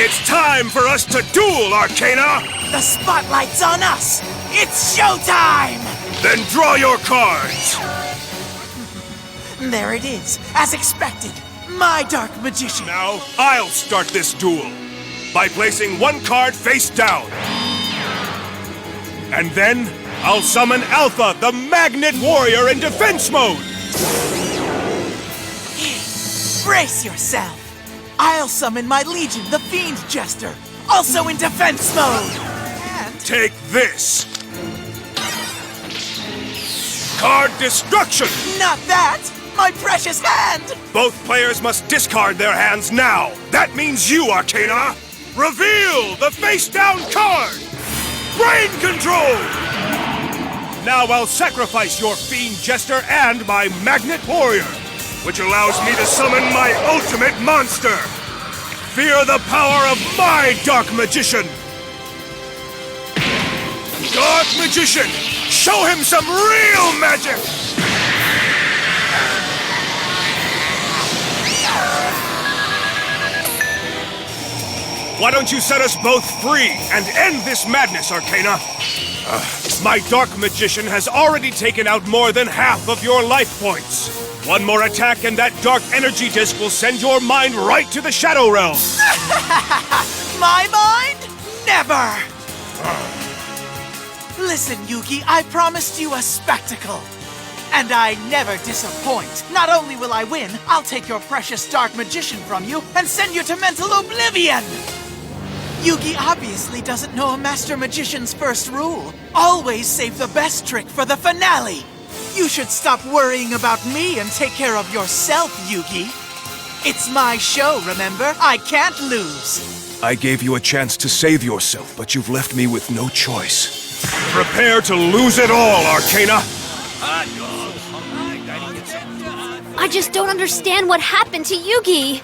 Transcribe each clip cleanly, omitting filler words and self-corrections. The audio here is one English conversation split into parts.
It's time for us to duel, Arkana! The spotlight's on us! It's showtime! Then draw your cards! There it is, as expected. My Dark Magician. Now, I'll start this duel by placing one card face down. And then, I'll summon Alpha, the Magnet Warrior, in defense mode! Brace yourself! I'll summon my Legion, the Fiend Jester, also in defense mode! And... Take this! Card destruction! Not that! My precious hand! Both players must discard their hands now! That means you, Arkana! Reveal the face-down card! Brain control! Now I'll sacrifice your Fiend Jester and my Magnet Warrior, which allows me to summon my ultimate monster! Fear the power of my Dark Magician! Dark Magician, show him some real magic! Why don't you set us both free and end this madness, Arkana? My Dark Magician has already taken out more than half of your life points. One more attack and that dark energy disc will send your mind right to the Shadow Realm. My mind? Never! Listen, Yugi, I promised you a spectacle. And I never disappoint. Not only will I win, I'll take your precious Dark Magician from you and send you to mental oblivion! Yugi obviously doesn't know a Master Magician's first rule. Always save the best trick for the finale! You should stop worrying about me and take care of yourself, Yugi. It's my show, remember? I can't lose. I gave you a chance to save yourself, but you've left me with no choice. Prepare to lose it all, Arkana! I just don't understand what happened to Yugi.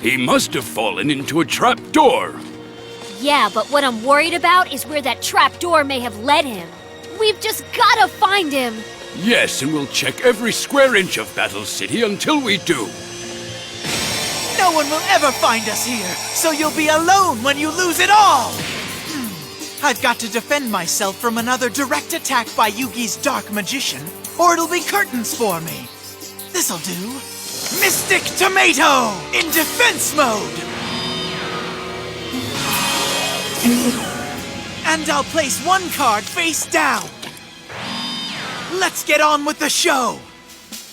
He must have fallen into a trap door. Yeah, but what I'm worried about is where that trap door may have led him. We've just gotta find him. Yes, and we'll check every square inch of Battle City until we do. No one will ever find us here, so you'll be alone when you lose it all! I've got to defend myself from another direct attack by Yugi's Dark Magician, or it'll be curtains for me. This'll do. Mystic Tomato! In defense mode! And I'll place one card face down. Let's get on with the show!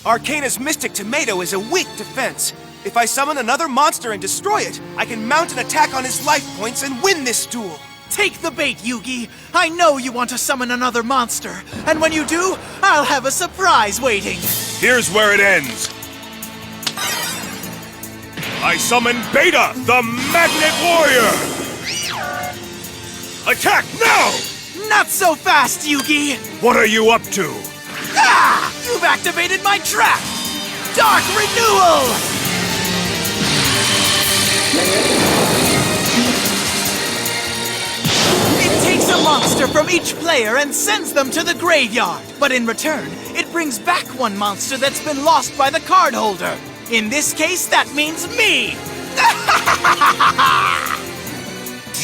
Arkana's Mystic Tomato is a weak defense. If I summon another monster and destroy it, I can mount an attack on his life points and win this duel. Take the bait, Yugi! I know you want to summon another monster, and when you do, I'll have a surprise waiting! Here's where it ends. I summon Beta, the Magnet Warrior! Attack now! Not so fast, Yugi! What are you up to? Ah! You've activated my trap! Dark Renewal! It takes a monster from each player and sends them to the graveyard. But in return, it brings back one monster that's been lost by the card holder. In this case, that means me!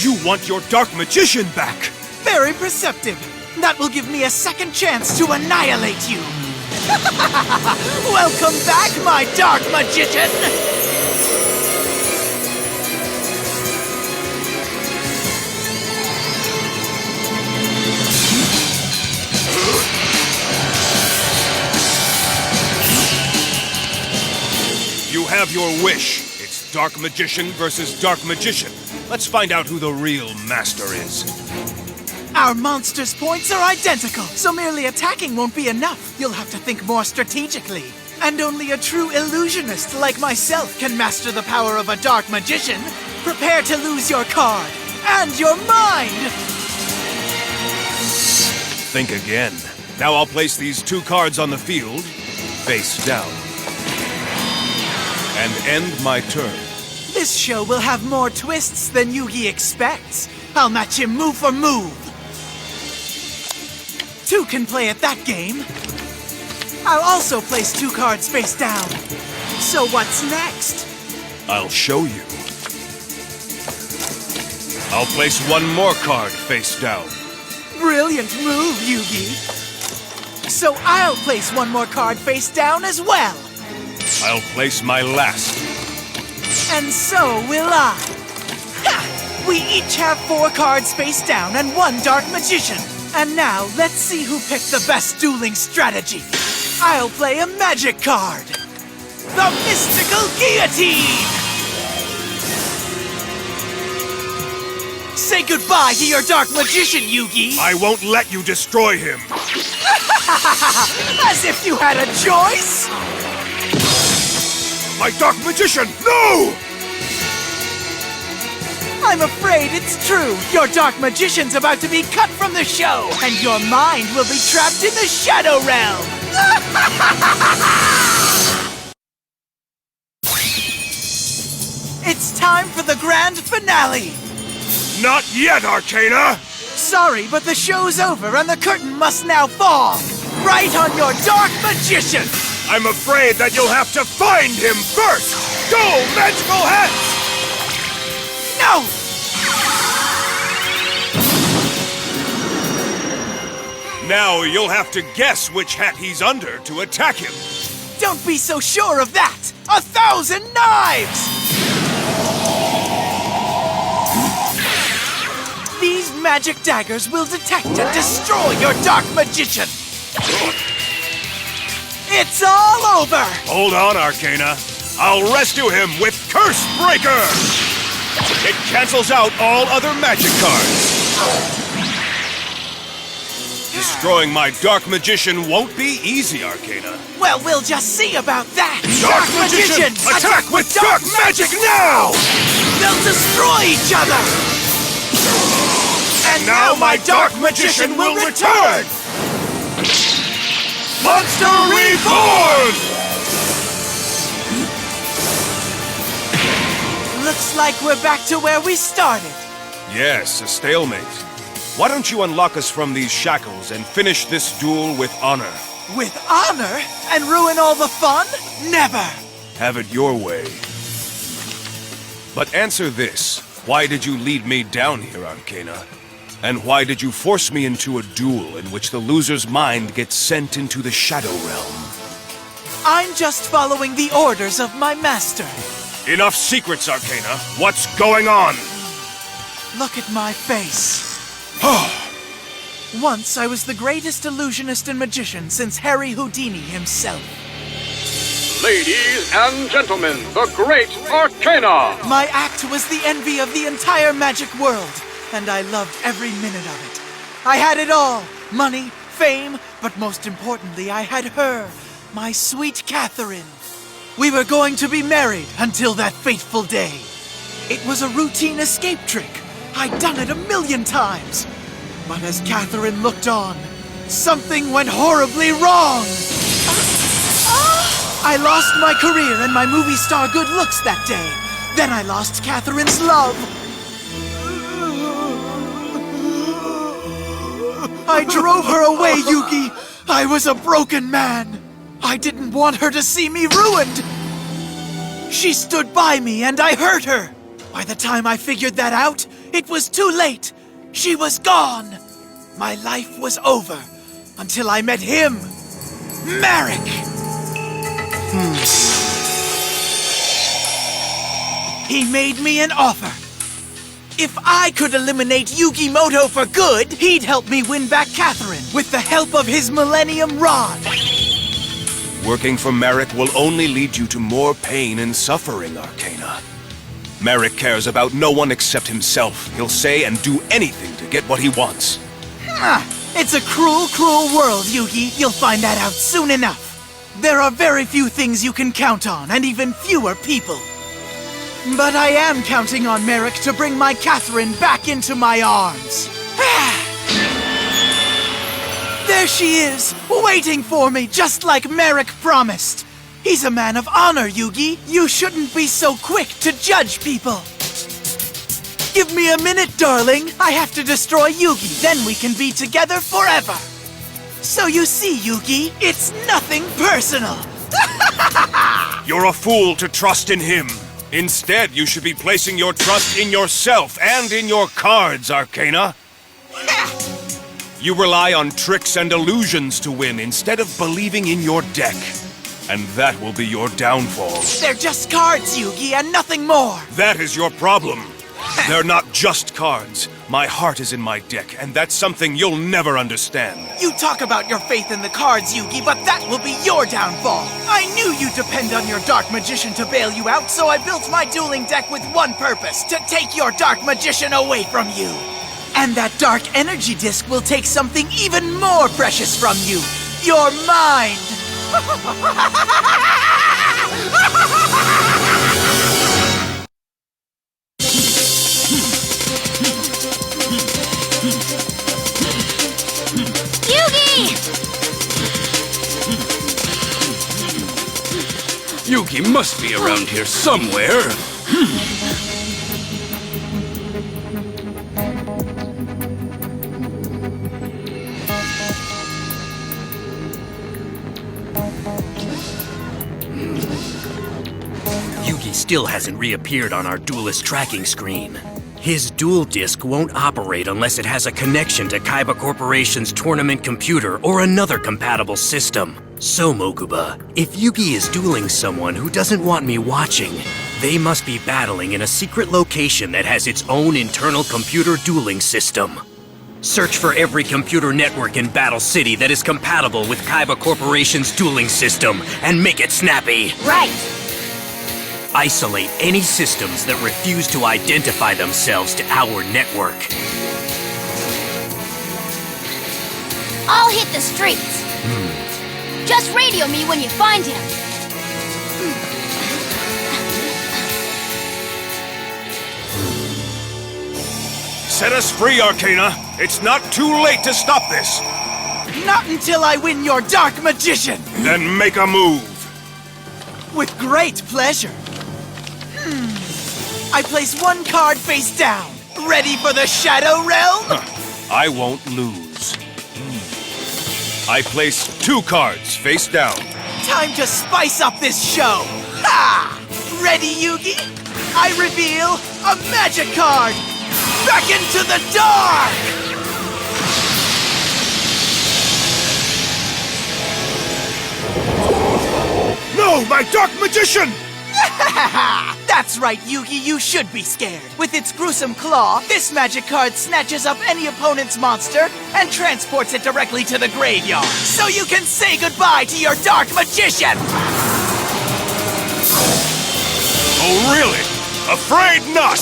You want your Dark Magician back! Very perceptive. That will give me a second chance to annihilate you. Welcome back, my Dark Magician! You have your wish. It's Dark Magician versus Dark Magician. Let's find out who the real master is. Our monsters' points are identical, so merely attacking won't be enough. You'll have to think more strategically. And only a true illusionist like myself can master the power of a Dark Magician. Prepare to lose your card and your mind! Think again. Now I'll place these two cards on the field, face down, and end my turn. This show will have more twists than Yugi expects. I'll match him move for move. Two can play at that game. I'll also place two cards face down. So what's next? I'll show you. I'll place one more card face down. Brilliant move, Yugi. So I'll place one more card face down as well. I'll place my last. And so will I. Ha! We each have 4 cards face down and 1 Dark Magician. And now, let's see who picked the best dueling strategy. I'll play a magic card. The Mystical Guillotine! Say goodbye to your Dark Magician, Yugi! I won't let you destroy him. As if you had a choice! My Dark Magician, no! I'm afraid it's true. Your Dark Magician's about to be cut from the show, and your mind will be trapped in the Shadow Realm. It's time for the grand finale. Not yet, Arkana! Sorry, but the show's over and the curtain must now fall. Right on your Dark Magician. I'm afraid that you'll have to find him first! Go, Magical Hats! No! Now you'll have to guess which hat he's under to attack him. Don't be so sure of that! 1,000 knives! These magic daggers will detect and destroy your Dark Magician! It's all over! Hold on, Arkana. I'll rescue him with Curse Breaker! It cancels out all other magic cards. Destroying my Dark Magician won't be easy, Arkana. Well, we'll just see about that! Dark Magician! Attack with Dark Magic now! They'll destroy each other! And Now my Dark Magician will return! Monster Reborn! Looks like we're back to where we started. Yes, a stalemate. Why don't you unlock us from these shackles and finish this duel with honor? With honor? And ruin all the fun? Never! Have it your way. But answer this. Why did you lead me down here, Arkana? And why did you force me into a duel in which the loser's mind gets sent into the Shadow Realm? I'm just following the orders of my master. Enough secrets, Arkana. What's going on? Look at my face. Once I was the greatest illusionist and magician since Harry Houdini himself. Ladies and gentlemen, the Great Arkana! My act was the envy of the entire magic world, and I loved every minute of it. I had it all, money, fame, but most importantly, I had her, my sweet Catherine. We were going to be married until that fateful day. It was a routine escape trick. I'd done it 1,000,000 times. But as Catherine looked on, something went horribly wrong. I lost my career and my movie star good looks that day. Then I lost Catherine's love. I drove her away, Yugi. I was a broken man. I didn't want her to see me ruined. She stood by me and I hurt her. By the time I figured that out, it was too late. She was gone. My life was over until I met him, Marek. He made me an offer. If I could eliminate Yugi Moto for good, he'd help me win back Catherine with the help of his Millennium Rod. Working for Marek will only lead you to more pain and suffering, Arkana. Marek cares about no one except himself. He'll say and do anything to get what he wants. It's a cruel, cruel world, Yugi. You'll find that out soon enough. There are very few things you can count on, and even fewer people. But I am counting on Marek to bring my Catherine back into my arms. There she is, waiting for me, just like Marek promised. He's a man of honor, Yugi. You shouldn't be so quick to judge people. Give me a minute, darling. I have to destroy Yugi, then we can be together forever. So you see, Yugi, it's nothing personal. You're a fool to trust in him. Instead, you should be placing your trust in yourself and in your cards, Arkana. You rely on tricks and illusions to win instead of believing in your deck. And that will be your downfall. They're just cards, Yugi, and nothing more. That is your problem. They're not just cards. My heart is in my deck, and that's something you'll never understand. You talk about your faith in the cards, Yugi, but that will be your downfall. I knew you'd depend on your Dark Magician to bail you out, so I built my dueling deck with one purpose, to take your Dark Magician away from you. And that Dark Energy Disc will take something even more precious from you. Your mind. Yugi must be around here somewhere. Yugi still hasn't reappeared on our duelist tracking screen. His duel disc won't operate unless it has a connection to Kaiba Corporation's tournament computer or another compatible system. So, Mokuba, if Yugi is dueling someone who doesn't want me watching, they must be battling in a secret location that has its own internal computer dueling system. Search for every computer network in Battle City that is compatible with Kaiba Corporation's dueling system and make it snappy. Right. Isolate any systems that refuse to identify themselves to our network. I'll hit the streets. Just radio me when you find him. Set us free, Arkana. It's not too late to stop this. Not until I win your Dark Magician. Then make a move. With great pleasure. I place one card face down. Ready for the Shadow Realm? I won't lose. I place 2 cards face down. Time to spice up this show. Ha! Ready, Yugi? I reveal a magic card. Back into the dark! No, my Dark Magician! That's right, Yugi, you should be scared. With its gruesome claw, this magic card snatches up any opponent's monster and transports it directly to the graveyard. So you can say goodbye to your Dark Magician! Oh, really? Afraid not!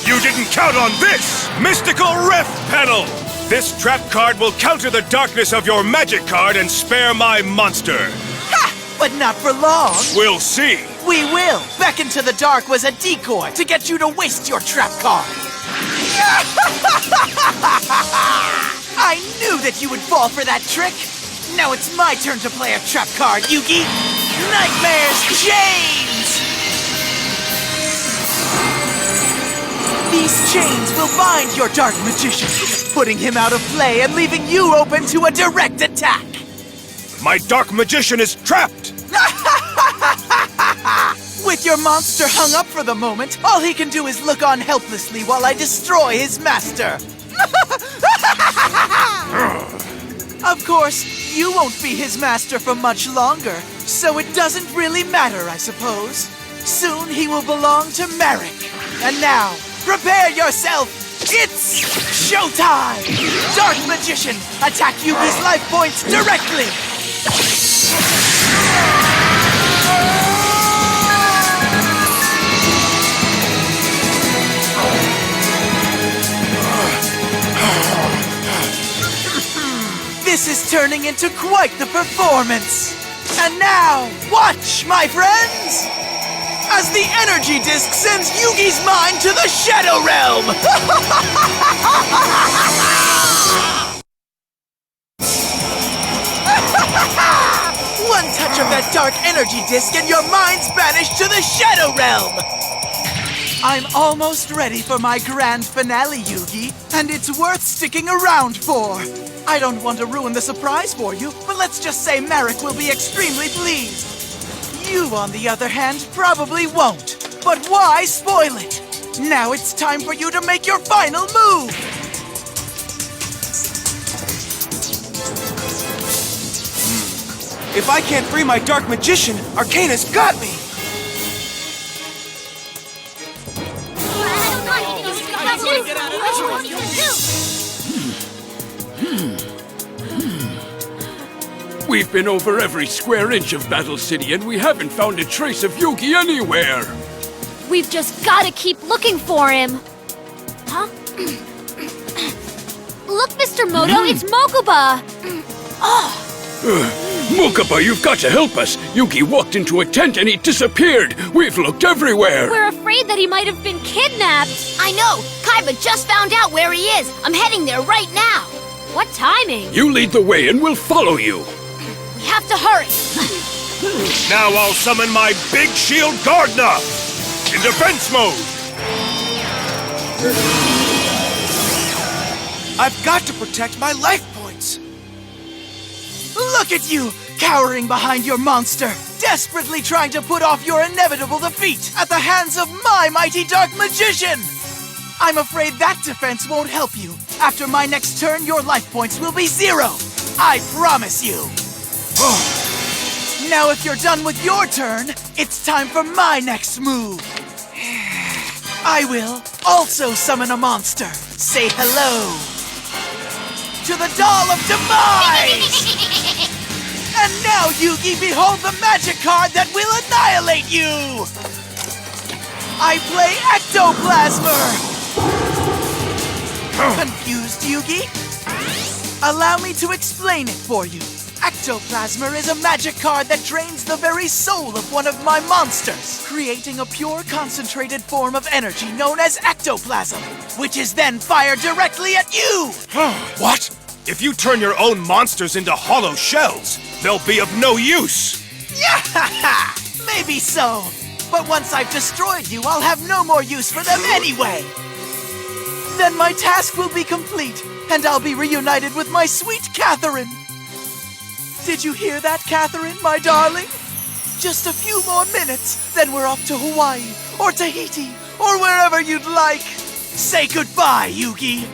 You didn't count on this! Mystical Ref Panel! This trap card will counter the darkness of your magic card and spare my monster. Ha! But not for long. We'll see. We will. Back into the dark was a decoy to get you to waste your trap card. I knew that you would fall for that trick. Now it's my turn to play a trap card, Yugi. Nightmare's Chains! These chains will bind your Dark Magician, putting him out of play and leaving you open to a direct attack. My Dark Magician is trapped! With your monster hung up for the moment, all he can do is look on helplessly while I destroy his master. Of course, you won't be his master for much longer, so it doesn't really matter, I suppose. Soon he will belong to Merrick. And now, prepare yourself! It's showtime! Dark Magician, attack Yugi's life points directly! This is turning into quite the performance! And now, watch, my friends! As the energy disc sends Yugi's mind to the Shadow Realm! One touch of that dark energy disc and your mind's banished to the Shadow Realm! I'm almost ready for my grand finale, Yugi, and it's worth sticking around for. I don't want to ruin the surprise for you, but let's just say Merrick will be extremely pleased. You, on the other hand, probably won't. But why spoil it? Now it's time for you to make your final move! If I can't free my Dark Magician, Arkana's got me! We've been over every square inch of Battle City and we haven't found a trace of Yugi anywhere! We've just gotta keep looking for him! Huh? Look, Mr. Moto, it's Mokuba! Mokuba, you've got to help us! Yugi walked into a tent and he disappeared! We've looked everywhere! We're afraid that he might have been kidnapped! I know! Kaiba just found out where he is! I'm heading there right now! What timing? You lead the way and we'll follow you! We have to hurry! Now I'll summon my Big Shield Gardener! In defense mode! I've got to protect my life points! Look at you, cowering behind your monster, desperately trying to put off your inevitable defeat at the hands of my mighty Dark Magician! I'm afraid that defense won't help you. After my next turn, your life points will be 0. I promise you! Now if you're done with your turn, it's time for my next move. I will also summon a monster. Say hello to the Doll of Demise! And now, Yugi, behold the magic card that will annihilate you! I play Ectoplasmer! Confused, Yugi? Allow me to explain it for you. Ectoplasmer is a magic card that drains the very soul of one of my monsters, creating a pure concentrated form of energy known as ectoplasm, which is then fired directly at you! What? If you turn your own monsters into hollow shells, they'll be of no use! Yeah, maybe so. But once I've destroyed you, I'll have no more use for them anyway. Then my task will be complete, and I'll be reunited with my sweet Catherine. Did you hear that, Catherine, my darling? Just a few more minutes, then we're off to Hawaii, or Tahiti, or wherever you'd like. Say goodbye, Yugi.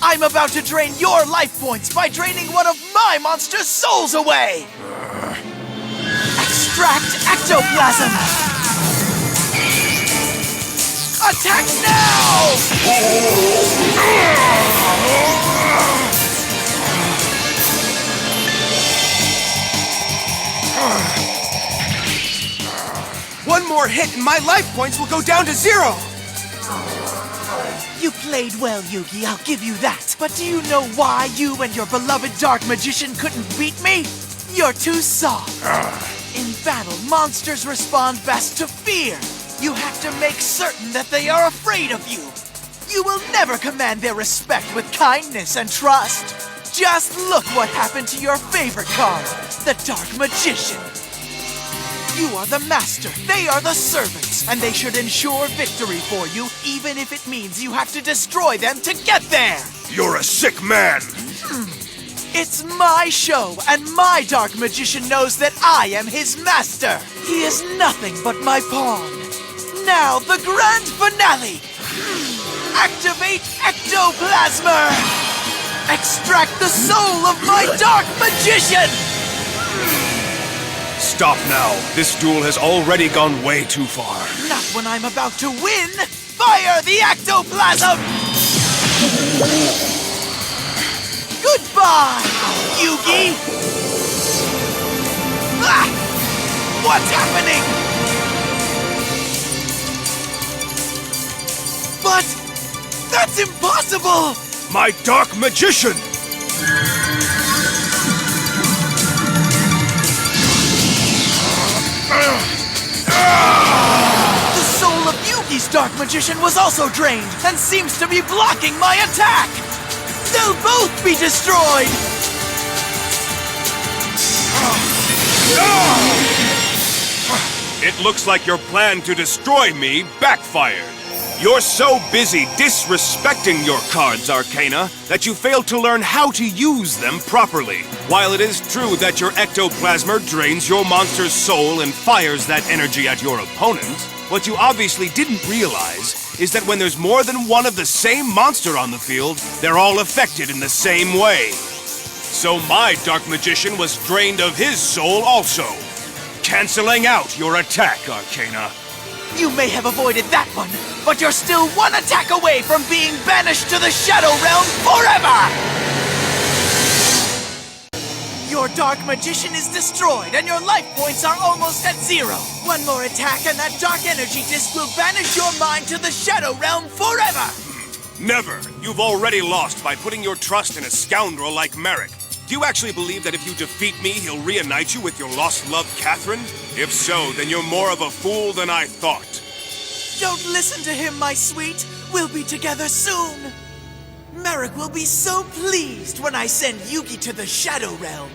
I'm about to drain your life points by draining one of my monster's souls away! Extract ectoplasm! Attack now! One more hit and my life points will go down to 0! You played well, Yugi, I'll give you that. But do you know why you and your beloved Dark Magician couldn't beat me? You're too soft. In battle, monsters respond best to fear. You have to make certain that they are afraid of you. You will never command their respect with kindness and trust. Just look what happened to your favorite card, the Dark Magician. You are the master, they are the servants, and they should ensure victory for you, even if it means you have to destroy them to get there! You're a sick man! It's my show, and my Dark Magician knows that I am his master! He is nothing but my pawn. Now, the grand finale! Activate Ectoplasmer! Extract the soul of my Dark Magician! Stop now. This duel has already gone way too far. Not when I'm about to win! Fire the ectoplasm! Goodbye, Yugi! Ah! What's happening? But that's impossible! My Dark Magician! The soul of Yugi's Dark Magician was also drained and seems to be blocking my attack! They'll both be destroyed! It looks like your plan to destroy me backfired. You're so busy disrespecting your cards, Arkana, that you failed to learn how to use them properly. While it is true that your ectoplasmer drains your monster's soul and fires that energy at your opponent, What you obviously didn't realize is that when there's more than one of the same monster on the field, they're all affected in the same way. So my Dark Magician was drained of his soul also, canceling out your attack, Arkana. You may have avoided that one, but you're still one attack away from being banished to the Shadow Realm forever! Your Dark Magician is destroyed, and your life points are almost at 0. One more attack, and that Dark Energy Disc will banish your mind to the Shadow Realm forever! Never! You've already lost by putting your trust in a scoundrel like Merrick. Do you actually believe that if you defeat me, he'll reunite you with your lost love, Catherine? If so, then you're more of a fool than I thought. Don't listen to him, my sweet. We'll be together soon. Merrick will be so pleased when I send Yugi to the Shadow Realm.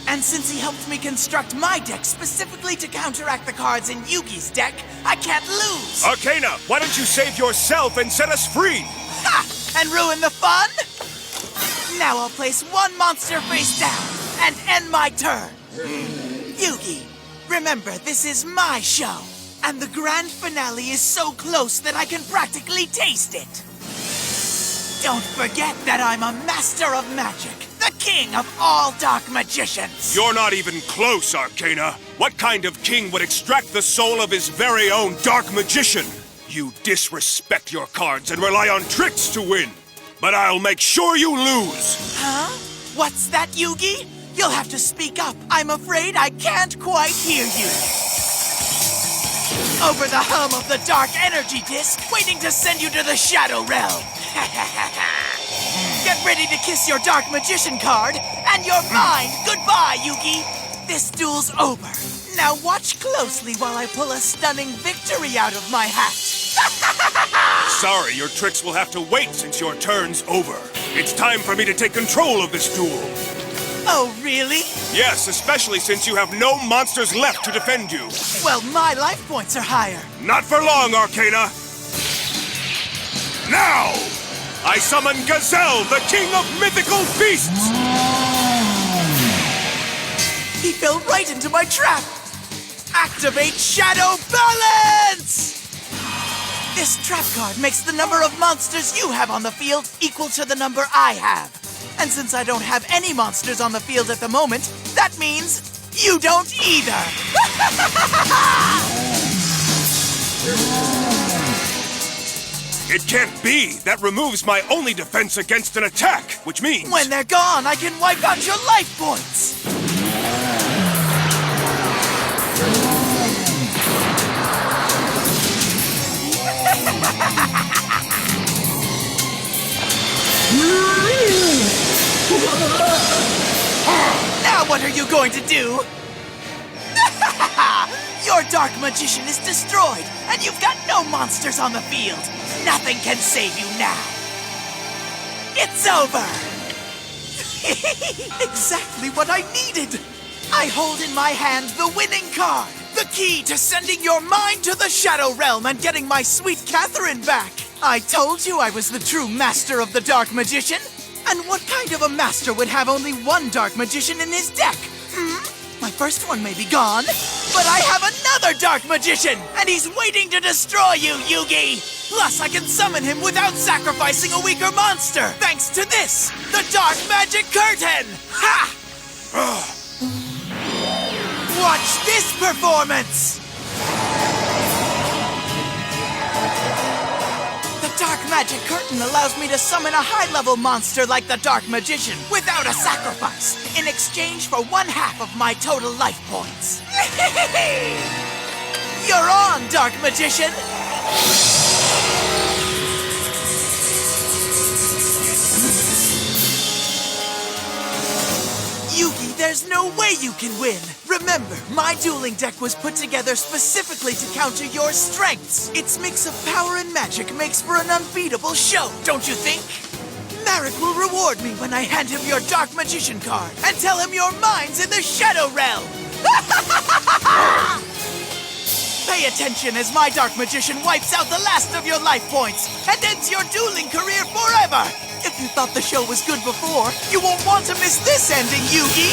And since he helped me construct my deck specifically to counteract the cards in Yugi's deck, I can't lose! Arkana, why don't you save yourself and set us free? Ha! And ruin the fun? Now I'll place one monster face down and end my turn. Yugi, remember, this is my show. And the grand finale is so close that I can practically taste it. Don't forget that I'm a master of magic, the king of all dark magicians. You're not even close, Arkana. What kind of king would extract the soul of his very own dark magician? You disrespect your cards and rely on tricks to win. But I'll make sure you lose. Huh? What's that, Yugi? You'll have to speak up. I'm afraid I can't quite hear you. Over the hum of the Dark Energy Disc, waiting to send you to the Shadow Realm. Get ready to kiss your Dark Magician card, and you're mine. Goodbye, Yugi. This duel's over. Now watch closely while I pull a stunning victory out of my hat. Sorry, your tricks will have to wait since your turn's over. It's time for me to take control of this duel. Oh, really? Yes, especially since you have no monsters left to defend you. Well, my life points are higher. Not for long, Arkana. Now, I summon Gazelle, the king of mythical beasts! He fell right into my trap. Activate Shadow Balance! This trap card makes the number of monsters you have on the field equal to the number I have. And since I don't have any monsters on the field at the moment, that means you don't either. It can't be! That removes my only defense against an attack, which means... When they're gone, I can wipe out your life points. Now what are you going to do? Your Dark Magician is destroyed, and you've got no monsters on the field. Nothing can save you now. It's over! Exactly what I needed! I hold in my hand the winning card, the key to sending your mind to the Shadow Realm and getting my sweet Catherine back. I told you I was the true master of the Dark Magician. And what kind of a master would have only one Dark Magician in his deck? My first one may be gone, but I have another Dark Magician, and he's waiting to destroy you, Yugi! Plus, I can summon him without sacrificing a weaker monster, thanks to this, the Dark Magic Curtain! Ha! Watch this performance! The Dark Magic Curtain allows me to summon a high-level monster like the Dark Magician without a sacrifice, in exchange for 1/2 of my total life points. You're on, Dark Magician! Yugi, there's no way you can win! Remember, my dueling deck was put together specifically to counter your strengths. Its mix of power and magic makes for an unbeatable show, don't you think? Merrick will reward me when I hand him your Dark Magician card and tell him your mind's in the Shadow Realm! Pay attention as my Dark Magician wipes out the last of your life points and ends your dueling career forever! If you thought the show was good before, you won't want to miss this ending, Yugi!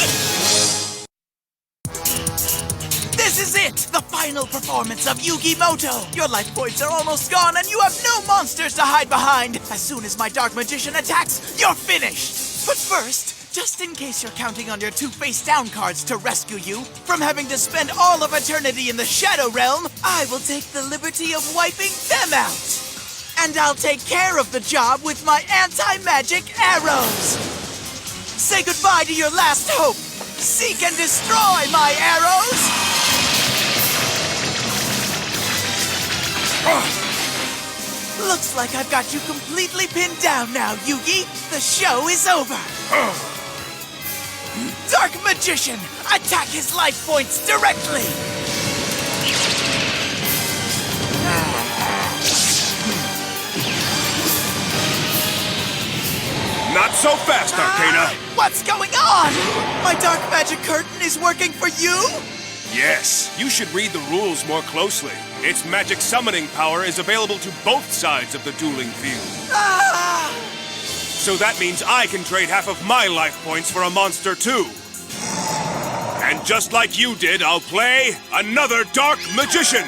This is it! The final final performance of Yugi Moto. Your life points are almost gone and you have no monsters to hide behind. As soon as my Dark Magician attacks, you're finished. But first, just in case you're counting on your 2 face-down cards to rescue you from having to spend all of eternity in the Shadow Realm, I will take the liberty of wiping them out. And I'll take care of the job with my anti-magic arrows. Say goodbye to your last hope. Seek and destroy my arrows! Looks like I've got you completely pinned down now, Yugi. The show is over. Dark Magician, attack his life points directly! Not so fast, Arkana! What's going on? My dark magic curtain is working for you? Yes, you should read the rules more closely. Its magic summoning power is available to both sides of the dueling field. Ah! So that means I can trade half of my life points for a monster too. And just like you did, I'll play another Dark Magician!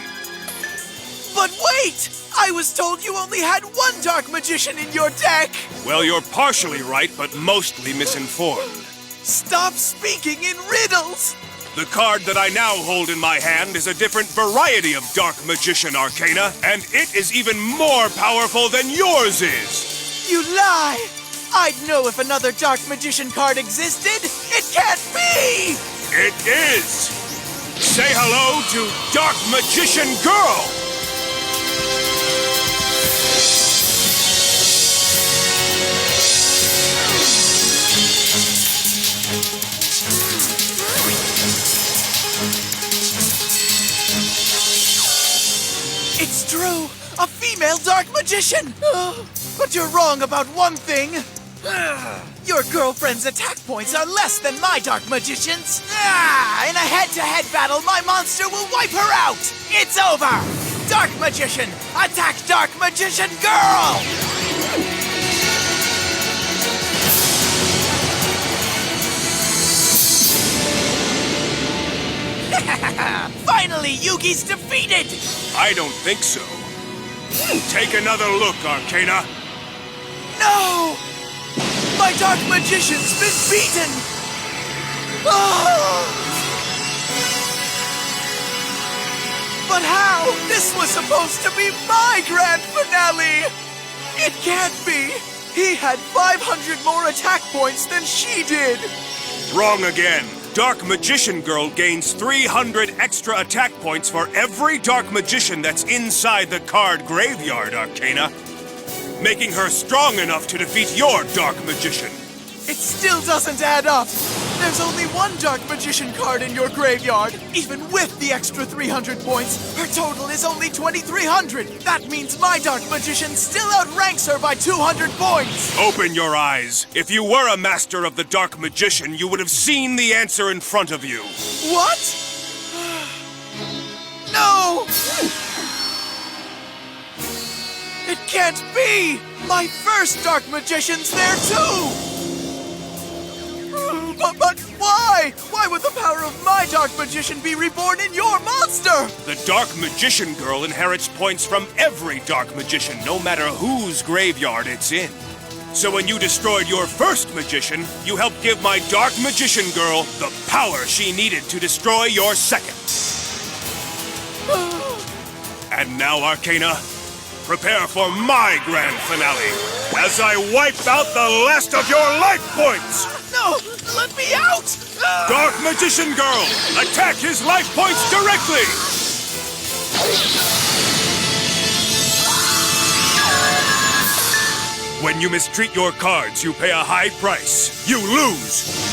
But wait! I was told you only had 1 Dark Magician in your deck! Well, you're partially right, but mostly misinformed. Stop speaking in riddles! The card that I now hold in my hand is a different variety of Dark Magician Arkana, and it is even more powerful than yours is! You lie! I'd know if another Dark Magician card existed! It can't be! It is! Say hello to Dark Magician Girl! It's true! A female Dark Magician! But you're wrong about one thing! Your girlfriend's attack points are less than my Dark Magician's! In a head-to-head battle, my monster will wipe her out! It's over! Dark Magician, attack Dark Magician Girl! Finally, Yugi's defeated! I don't think so. Take another look, Arkana. No! My Dark Magician's been beaten! Ah! But how? This was supposed to be my grand finale! It can't be! He had 500 more attack points than she did! Wrong again. Dark Magician Girl gains 300 extra attack points for every Dark Magician that's inside the card graveyard, Arkana, making her strong enough to defeat your Dark Magician. It still doesn't add up! There's only 1 Dark Magician card in your graveyard. Even with the extra 300 points, her total is only 2,300. That means my Dark Magician still outranks her by 200 points! Open your eyes. If you were a master of the Dark Magician, you would have seen the answer in front of you. What? No! It can't be! My first Dark Magician's there too! But why? Why would the power of my Dark Magician be reborn in your monster? The Dark Magician Girl inherits points from every Dark Magician, no matter whose graveyard it's in. So when you destroyed your first magician, you helped give my Dark Magician Girl the power she needed to destroy your second. And now, Arkana, prepare for my grand finale, as I wipe out the last of your life points! No! Let me out! Dark Magician Girl, attack his life points directly! When you mistreat your cards, you pay a high price. You lose!